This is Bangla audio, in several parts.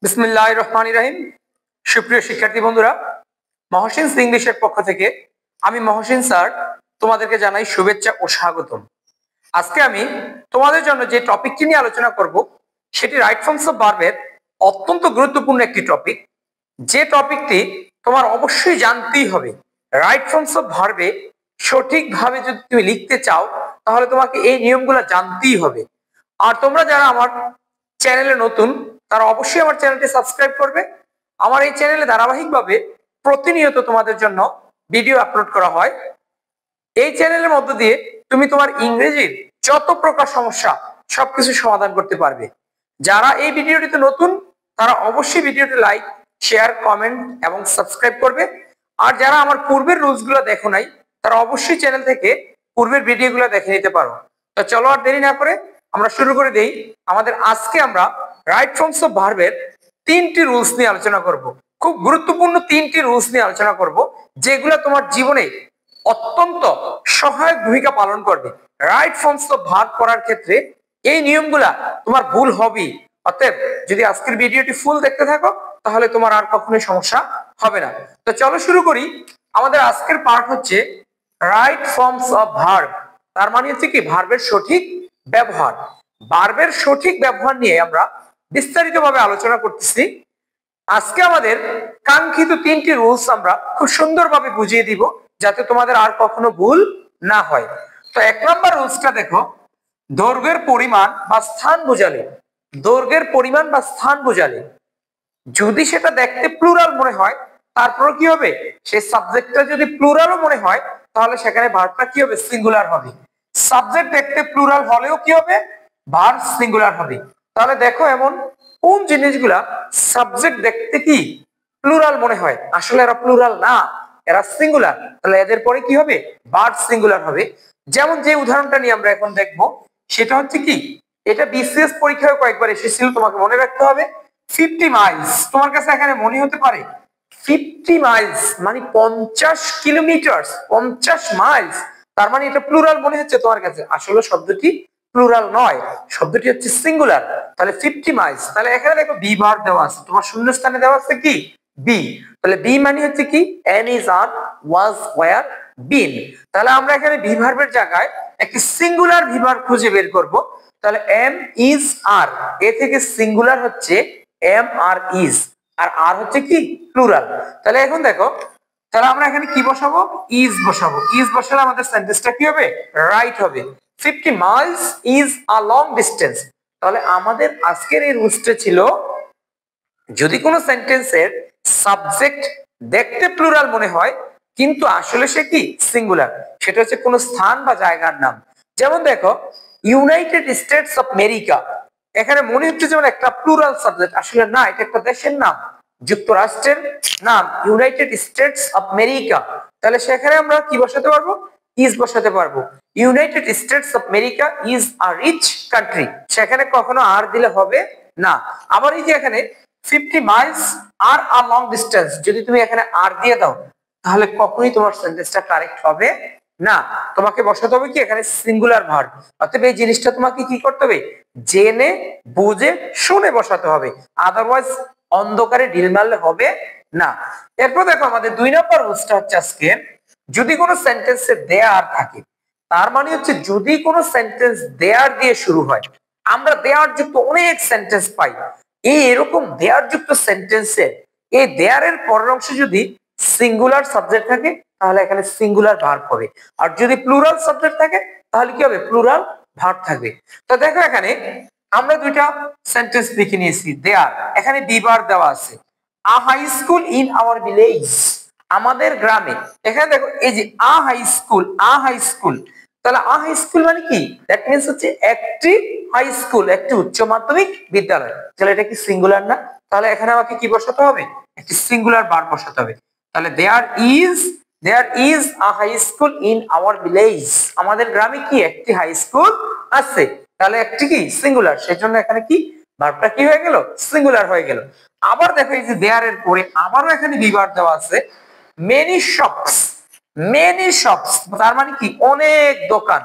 বিসমিল্লাহির রহমানির রহিম। সুপ্রিয় শিক্ষার্থী বন্ধুরা, মহসিন ইংলিশের পক্ষ থেকে আমি মহসিন স্যার তোমাদেরকে জানাই শুভেচ্ছা ও স্বাগতম। আজকে আমি তোমাদের জন্য যে টপিকটি নিয়ে আলোচনা করব সেটি রাইট ফর্মস অফ ভার্বের অত্যন্ত গুরুত্বপূর্ণ একটি টপিক, যে টপিকটি তোমার অবশ্যই জানতেই হবে। রাইট ফর্মস অফ ভার্বে সঠিকভাবে যদি তুমি লিখতে চাও তাহলে তোমাকে এই নিয়মগুলো জানতেই হবে। আর তোমরা যারা আমার চ্যানেলে নতুন তারা অবশ্যই আমার চ্যানেলটি সাবস্ক্রাইব করবে। আমার এই চ্যানেলে ধারাবাহিকভাবে প্রতিনিয়ত তোমাদের জন্য ভিডিও আপলোড করা হয়। এই চ্যানেলের মধ্য দিয়ে তুমি তোমার ইংরেজির যত প্রকার সমস্যা সবকিছু সমাধান করতে পারবে। যারা এই ভিডিওটিতে নতুন তারা অবশ্যই ভিডিওটি লাইক, শেয়ার, কমেন্ট এবং সাবস্ক্রাইব করবে। আর যারা আমার পূর্বের রুলস গুলো দেখো নাই তারা অবশ্যই চ্যানেল থেকে পূর্বের ভিডিওগুলো দেখে নিতে পারো। তো চলো আর দেরি না করে আমরা শুরু করে দেই। আজকে আমরা রাইট ফর্মস অফ ভার্বের তিনটি রুলস নিয়ে আলোচনা করব। খুব গুরুত্বপূর্ণ তিনটি রুলস নিয়ে আলোচনা করব, যেগুলো তোমার জীবনে অত্যন্ত সহায়ক ভূমিকা পালন করবে। রাইট ফর্মস অফ ভার্ব করার ক্ষেত্রে এই নিয়মগুলা তোমার ভুল হবে। অতএব যদি আজকের ভিডিওটি ফুল দেখতে থাকো তাহলে তোমার আর কখনোই সমস্যা হবে না। তো চলো শুরু করি। আমাদের আজকের পার্ট হচ্ছে রাইট ফর্মস অফ ভার্ব। তার মানে হচ্ছে কি ভার্বের সঠিক ব্যবহার। ভার্বের সঠিক ব্যবহার নিয়ে আমরা বিস্তারিতভাবে আলোচনা করতেছি। আজকে আমাদের কাঙ্ক্ষিত তিনটি রুলস আমরা খুব সুন্দরভাবে বুঝিয়ে দিব যাতে তোমাদের আর কখনো ভুল না হয়। তো এক নম্বর রুলসটা দেখো, দৈর্ঘ্যের পরিমাণ বা স্থান বোঝালে, দৈর্ঘ্যের পরিমাণ বা স্থান বোঝালে যদি সেটা দেখতে প্লুরাল মনে হয় তারপর কি হবে, সেই সাবজেক্টটা যদি প্লুরালও মনে হয় তাহলে সেখানে ভার্বটা কি হবে, সিঙ্গুলার হবে। সাবজেক্ট দেখতে প্লুরাল হলেও কি হবে, ভার্ব সিঙ্গুলার হবে। তাহলে দেখো এমন কোন জিনিসগুলা সাবজেক্ট দেখতে কি প্লুরাল মনে হয়, আসলে এরা প্লুরাল না, এরা সিঙ্গুলার। তাহলে এদের পরে কি হবে, ভার্ব সিঙ্গুলার হবে। যেমন যে উদাহরণটা নিয়ে আমরা এখন দেখবো সেটা হচ্ছে কি, এটা বিসিএস পরীক্ষায় কয়েকবার এসেছিল, তোমাকে মনে রাখতে হবে। 50 মাইলস তোমার কাছে এখানে মনে হতে পারে 50 মাইলস মানে 50 কিলোমিটার, 50 মাইলস, তার মানে এটা প্লুরাল মনে হচ্ছে তোমার কাছে। আসলে শব্দটি প্লুরাল নয়, শব্দটি হচ্ছে সিঙ্গুলার। তাহলে 50 মাইলস, তাহলে এখানে দেখো বি ভার্ব দেওয়া আছে, তোমার শূন্যস্থানে দেওয়া আছে কি বি। তাহলে বি মানে হচ্ছে কি am is are was were been. তাহলে আমরা এখানে বি ভার্বের জায়গায় একটি সিঙ্গুলার ভি ভার্ব খুঁজে বের করব। তাহলে এম ইজ আর, এ থেকে সিঙ্গুলার হচ্ছে এম আর ইজ, আর আর হচ্ছে কি প্লুরাল। তাহলে এখন দেখো, তাহলে আমরা এখানে কি বসাবো, ইজ বসাবো। ইজ বসালে আমাদের সেন্টেন্সটা কি হবে, রাইট হবে। 50 Miles is a long distance. তাহলে আমাদের আজকের এই রুলসটা ছিল, যদি কোনো সেন্টেন্সের সাবজেক্ট দেখতে প্লুরাল মনে হয় কিন্তু আসলে সে কি সিঙ্গুলার, সেটা হচ্ছে কোনো স্থান বা জায়গার নাম। যেমন দেখো ইউনাইটেড স্টেটস অফ আমেরিকা, এখানে মনে হচ্ছে যেমন একটা প্লুরাল সাবজেক্ট, আসলে না, এটা একটা দেশের নাম, যুক্তরাষ্ট্রের নাম ইউনাইটেড স্টেটস অফ আমেরিকা। তাহলে সেখানে আমরা কি বসাতে পারবো, ইজ বসাতে পারবো। United States of America is a rich country, সেখানে কখনো আর দিলে হবে না। আবার এই যে এখানে 50 miles are a long distance, যদি তুমি এখানে আর দিয়ে দাও তাহলে কখনোই তোমার সেন্টেন্সটা কারেক্ট হবে না। তোমাকে বসাতে হবে কি এখানে সিঙ্গুলার ভার্ব। অতএব এই জিনিসটা তোমাকে কি করতে হবে, জেনে বুঝে শুনে বসাতে হবে, আদারওয়াইজ অন্ধকারে ঢিল মারলে হবে না। এরপর দেখো আমাদের 2 নম্বর রুলসটা হচ্ছে আজকে, যদি কোনো সেন্টেন্সে দেয়ার থাকে, তার মানে হচ্ছে যদি কোনো সেন্টেন্স দেয়ার দিয়ে শুরু হয়, আমরা দেয়ার যুক্ত অনেক সেন্টেন্স পাই। এই এরকম দেয়ার যুক্ত সেন্টেন্সে এই দেয়ারের পরের অংশে যদি সিঙ্গুলার সাবজেক্ট থাকে তাহলে এখানে সিঙ্গুলার ভার্ব হবে, আর যদি প্লুরাল সাবজেক্ট থাকে তাহলে কি হবে, প্লুরাল ভার্ব থাকবে। তো দেখো এখানে আমরা দুইটা সেন্টেন্স লিখে নিয়েছি দেয়ার, এখানে বি ভার্ব দেওয়া আছে। A high school in our village, আমাদের গ্রামে। এখানে দেখো এই যে a high school, a high school, তাহলে আ হাই স্কুল মানে কি, দ্যাট মিন্স হচ্ছে একটি হাই স্কুল, একটি উচ্চ মাধ্যমিক বিদ্যালয়। তাহলে এটা কি সিঙ্গুলার না, তাহলে এখানে আমাকে কি বসাতে হবে, একটি সিঙ্গুলার ভার্ব বসাতে হবে। তাহলে there is a high school in our village, আমাদের গ্রামে কি একটি হাই স্কুল আছে। তাহলে একটি কি সিঙ্গুলার, সেজন্য এখানে কি ভার্বটা কি হয়ে গেল, সিঙ্গুলার হয়ে গেল। আবার দেখো এই যে দেয়ার এর পরে আবারও এখানে বি ভার্ব দেওয়া আছে, মেনি শপস, মেনি শপস তার মানে কি অনেক দোকান,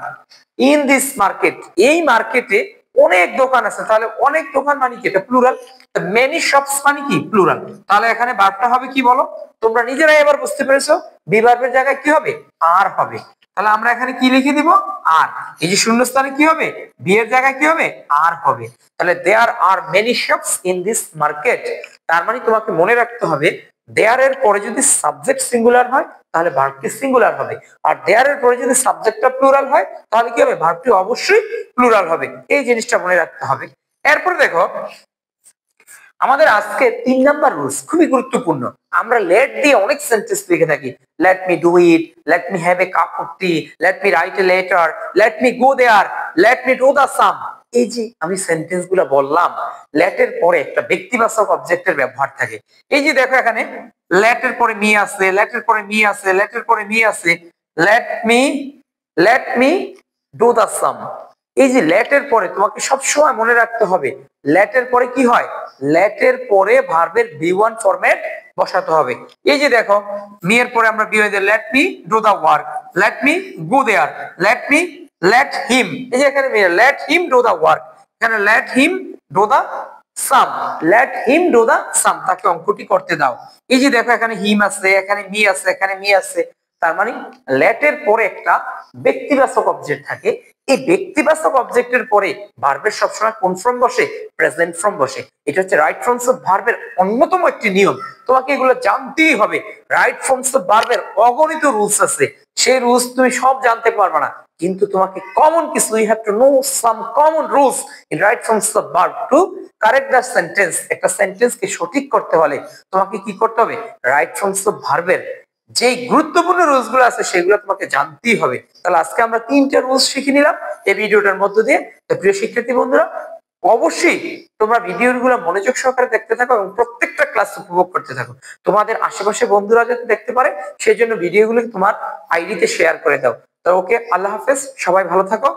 ইন দিস মার্কেট, এই মার্কেটে অনেক দোকান আছে, তাহলে অনেক দোকান মানে কি, এটা প্লুরাল। মেনি শপস মানে কি, প্লুরাল। তাহলে এখানে ভার্বটা হবে কি বলো, তোমরা নিজেরাই এবার বুঝতে পেরেছো, বি ভার্বের জায়গায় কি হবে, আর হবে। তাহলে আমরা এখানে কি লিখে দিব, আর। এই যে শূন্যস্থানে কি হবে, বি এর জায়গায় কি হবে, আর হবে। তাহলে there are many shops in this market. তার মানে তোমাকে মনে রাখতে হবে, দেয়ার এর পরে যদি সাবজেক্ট সিঙ্গুলার হয় তাহলে ভার্বটি সিঙ্গুলার হবে, আর দেয়ার এর পরে যদি সাবজেক্টটা প্লুরাল হয় তাহলে কি হবে, ভার্বটি অবশ্যই প্লুরাল হবে। এই জিনিসটা মনে রাখতে হবে। এরপর দেখো, আমাদের আজকে 3 নাম্বার রুলস খুবই গুরুত্বপূর্ণ। আমরা লেট দিয়ে অনেক সেন্টেন্স লিখে থাকি, let me do it, let me have a cup of tea, let me write a letter, let me go there, let me do the sum. এই যে আমি সেন্টেন্স গুলো বললাম, লেট এর পরে একটা ব্যক্তিবাচক অবজেক্টের ব্যবহার থাকে। এই যে দেখো এখানে লেট এর পরে মি আছে, লেট এর পরে মি আছে, লেট এর পরে মি আছে, late me do the sum. এই যে লেট এর পরে তোমাকে সবসময় মনে রাখতে হবে, লেট এর পরে কি হয়, লেট এর পরে ভার্বের বি1 ফরম্যাট বসাতে হবে। এই যে দেখো মি এর পরে আমরা বি হয়ে যায়, let me do the work, let me go there, let him. এই যে এখানে let him do the work, এখানে let him do the sum, let him do the sum, তাকে অঙ্কটি করতে দাও। এই যে দেখো এখানে হিম আছে, এখানে মি আছে, এখানে মি আছে। তার মানে লেট এর পরে একটা ব্যক্তিবাচক অবজেক্ট থাকে। এই ব্যক্তিবাচক অবজেক্টের পরে ভার্বের সবসময় কোন ফর্ম বসে, প্রেজেন্ট ফর্ম বসে। এটা হচ্ছে রাইট ফর্মস অফ ভার্বের অন্যতম একটি নিয়ম, তোমাকে এগুলো জানতেই হবে। রাইট ফর্মস অফ ভার্বের অগণিত রুলস আছে, সেই রুলস তুমি সব জানতে পারবে না, কিন্তু তোমাকে কমন কিছু, you have to know some common rules in right forms of verb to correct the sentence. একটা সেন্টেন্সকে সঠিক করতে হলে তোমাকে কি করতে হবে, রাইট ফর্মস অফ ভার্বের যে গুরুত্বপূর্ণ রুলস গুলো আছে সেগুলো তোমাকে জানতেই হবে। তাহলে আজকে আমরা 3টা রুলস শিখে নিলাম এই ভিডিওটার মধ্য দিয়ে। তো প্রিয় শিক্ষার্থী বন্ধুরা, অবশ্যই তোমরা ভিডিওগুলো মনোযোগ সহকারে দেখতে থাকো এবং প্রত্যেকটা ক্লাস উপভোগ করতে থাকো। তোমাদের আশেপাশে বন্ধুরা যাতে দেখতে পারে সেই জন্য ভিডিওগুলো তোমার আইডিতে শেয়ার করে দাও। তো ওকে, আল্লাহ হাফেজ, সবাই ভালো থাকো।